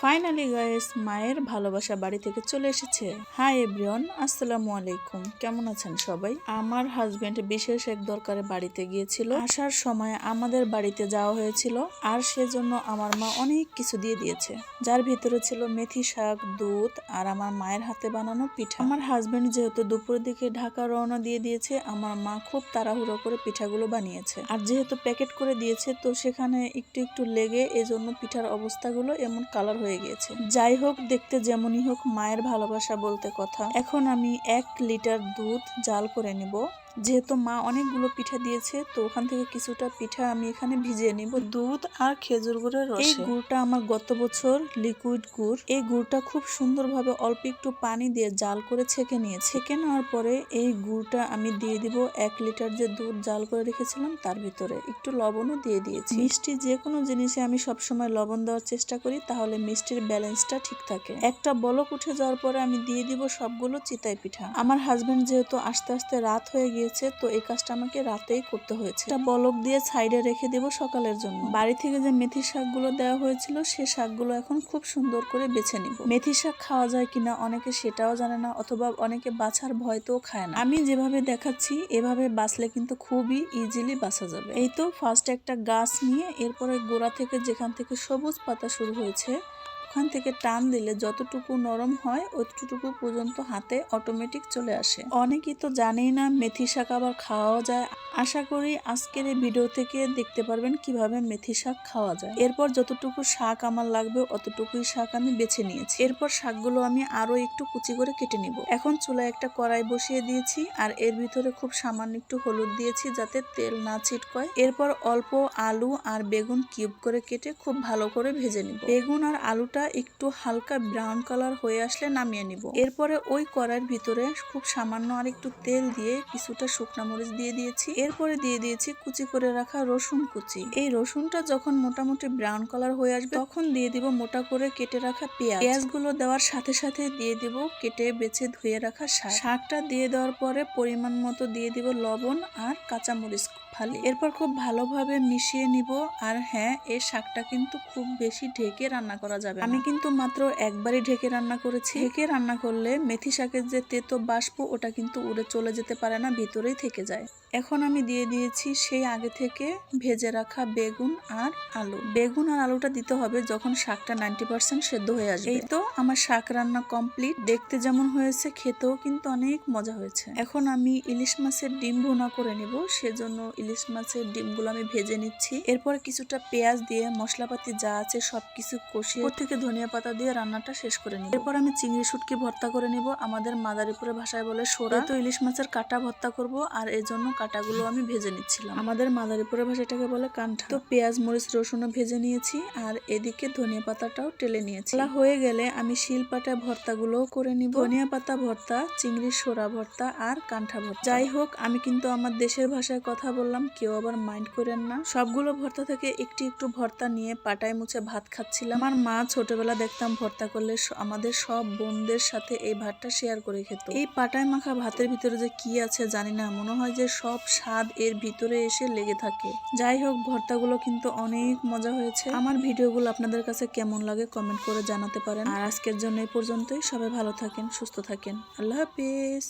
Finally guys, মায়ের ভালোবাসা বাড়ি থেকে চলে এসেছে। হাই এভরিওয়ান, আসসালামু আলাইকুম। কেমন আছেন সবাই? আমার হাজবেন্ড বিশেষ এক দরকারে বাড়িতে গিয়েছিল। আসার সময় আমাদের বাড়িতে যাওয়া হয়েছিল, আর সেজন্য আমার মা অনেক কিছু দিয়ে দিয়েছে, যার ভিতরে ছিল মেথি শাক, দুধ আর আমার মায়ের হাতে বানানো পিঠা। আমার হাজবেন্ড যেহেতু দুপুরের দিকে ঢাকা রওনা দিয়ে দিয়েছে, আমার মা খুব তাড়াহুড়ো করে পিঠাগুলো বানিয়েছে। আর যেহেতু প্যাকেট করে দিয়েছে, তো সেখানে একটু একটু লেগে এজন্য পিঠার অবস্থাগুলো এমন কালার হয়ে গিয়েছে। যাই হোক, দেখতে যেমনই হোক, মায়ের ভালোবাসা বলতে কথা। এখন আমি 1 লিটার দুধ জাল করে নিব। যেহেতু মা অনেকগুলো পিঠা দিয়েছে, তো ওখান থেকে কিছুটা পিঠা আমি এখানে ভিজিয়ে নিব দুধ আর খেজুর গুড়ের রসে। এই গুড়টা আমার গত বছর লিকুইড গুড়। এই গুড়টা খুব সুন্দরভাবে অল্প একটু পানি দিয়ে জাল করে ছেঁকে নিয়েছি। ছেঁকে নেওয়ার পরে এই গুড়টা আমি দিয়ে দিব 1 লিটার যে দুধ জাল করে রেখেছিলাম তার ভিতরে। একটু লবণও দিয়ে দিয়েছি। মিষ্টি যে কোনো জিনিসে আমি সবসময় লবণ দেওয়ার চেষ্টা করি, তাহলে মিষ্টির ব্যালেন্সটা ঠিক থাকে। একটা বলক উঠে যাওয়ার পরে আমি দিয়ে দিব সবগুলো চিতাই পিঠা। আমার হাজবেন্ড যেহেতু আস্তে আস্তে রাত হয়ে গিয়েছে, তো এই কাজটা আমাকে রাতেই করতে হয়েছে। একটা বলক দিয়ে সাইডে রেখে দেব সকালের জন্য। বাড়ি থেকে যে মেথি শাকগুলো দেওয়া হয়েছিল, সে শাকগুলো এখন খুব সুন্দর করে বেছে নিব। মেথি শাক খাওয়া যায় কিনা অনেকে সেটাও জানে না, অথবা অনেকে বাছার ভয়তেও খায় না। আমি যেভাবে দেখাচ্ছি এভাবে বাছলে কিন্তু খুবই ইজিলি বাছা যাবে। এই তো ফার্স্ট একটা গাছ নিয়ে এরপরে গোড়া থেকে যেখান থেকে সবুজ পাতা শুরু হয়েছে, ওখান থেকে টান দিলে যতটুকু নরম হয় অতটুকু পর্যন্ত হাতে অটোমেটিক চলে আসে। অনেকেই তো জানেই না মেথি শাক আবার খাওয়াও যায়। আশা করি আজকের এই ভিডিও থেকে দেখতে পারবেন কিভাবে মেথি শাক খাওয়া যায়। এরপর যতটুকু শাক আমার লাগবে অতটুকুই শাক আমি বেছে নিয়েছি। এরপর শাকগুলো আমি আরো একটু কুচি করে কেটে নিব। এখন চুলায় একটা কড়াই বসিয়ে দিয়েছি, আর এর ভিতরে খুব সামান্য একটু হলুদ দিয়েছি যাতে তেল না ছিটকয়। এরপর অল্প আলু আর বেগুন কিউব করে কেটে খুব ভালো করে ভেজে নিব। বেগুন আর আলুটা একটু হালকা ব্রাউন কালার হয়ে আসলে নামিয়ে নিব। এরপরে ওই কড়াইয়ের ভিতরে খুব সামান্য আর একটু তেল দিয়ে কিছুটা শুকনা মরিচ দিয়ে দিয়েছি। এরপরে দিয়ে দিয়েছি কুচি করে রাখা রসুন কুচি। এই রসুনটা যখন মোটামুটি ব্রাউন কালার হয়ে আসবে, তখন দিয়ে দিব মোটা করে কেটে রাখা পেঁয়াজ। পেঁয়াজগুলো দেওয়ার সাথে সাথে দিয়ে দিব কেটে বেছে ধুয়ে রাখা শাক। শাকটা দিয়ে দেওয়ার পরে পরিমাণ মতো দিয়ে দিব লবণ আর কাঁচামরিচ ফালি। এরপর খুব ভালোভাবে মিশিয়ে নিব। আর হ্যাঁ, এই শাকটা কিন্তু খুব বেশি ঢেকে রান্না করা যাবে না। আমি কিন্তু মাত্র একবারই ঢেকে রান্না করেছি। ঢেকে রান্না করলে মেথি শাকের যে তেতো বাষ্প, ওটা কিন্তু উড়ে চলে যেতে পারে না, ভিতরেই থেকে যায়। এখন আমি দিয়ে দিয়েছি সেই আগে থেকে ভেজে রাখা বেগুন আর আলু। বেগুন আর আলুটা দিতে হবে যখন শাকটা 90% সেদ্ধ হয়ে আসবে। এই তো আমার শাক রান্না কমপ্লিট। দেখতে যেমন হয়েছে, খেতেও কিন্তু অনেক মজা হয়েছে। এখন আমি ইলিশ মাছের ডিম ভুনা করে নিব, সেজন্য ইলিশ মাছের ডিমগুলো আমি ভেজে নিচ্ছি। এরপর কিছুটা পেঁয়াজ দিয়ে মশলাপাতি যা আছে সবকিছু কষিয়ে ওর থেকে ধনিয়া পাতা দিয়ে রান্নাটা শেষ করে নিব। এরপর আমি চিংড়ি শুটকি ভর্তা করে নিব। আমাদের মাদারীপুরের ভাষায় বলে সোরা। তো ইলিশ মাছের কাটা ভর্তা করব, আর এর জন্য কাটাগুলো আমি ভেজে নিচ্ছিলাম। আমাদের মাদারীপুরের ভাষা এটাকে বলে কান্ঠা। তো পেঁয়াজ মরিচ রসুনও ভেজে নিয়েছি, আর এদিকে ধনিয়া পাতাটাও টেলে নিয়েছি। হয়ে গেলে আমি শিলপাটায় ভর্তাগুলোও করে নিব। ধনিয়া পাতা ভর্তা, চিংড়ির সোরা ভর্তা আর কান্ঠা ভর্তা। যাই হোক, আমি কিন্তু আমার দেশের ভাষায় কথা বললাম, কেউ আবার মাইন্ড করেন না। সবগুলো ভর্তা থেকে একটু একটু ভর্তা নিয়ে পাটায় মুছে ভাত খাচ্ছিলাম। আমার মা ছোটবেলা দেখতাম ভর্তা করলে আমাদের সব বোনদের সাথে এই ভাতটা শেয়ার করে খেত। এই পাটায় মাখা ভাতের ভিতরে যে কি আছে জানি না, মনে হয় যে সব স্বাদ এর ভিতরে এসে লেগে থাকে। যাই হোক, ভর্তাগুলো কিন্তু অনেক মজা হয়েছে। আমার ভিডিওগুলো আপনাদের কাছে কেমন লাগে কমেন্ট করে জানাতে পারেন। আর আজকের জন্য এই পর্যন্তই। সবাই ভালো থাকেন, সুস্থ থাকেন। আল্লাহ হাফেজ।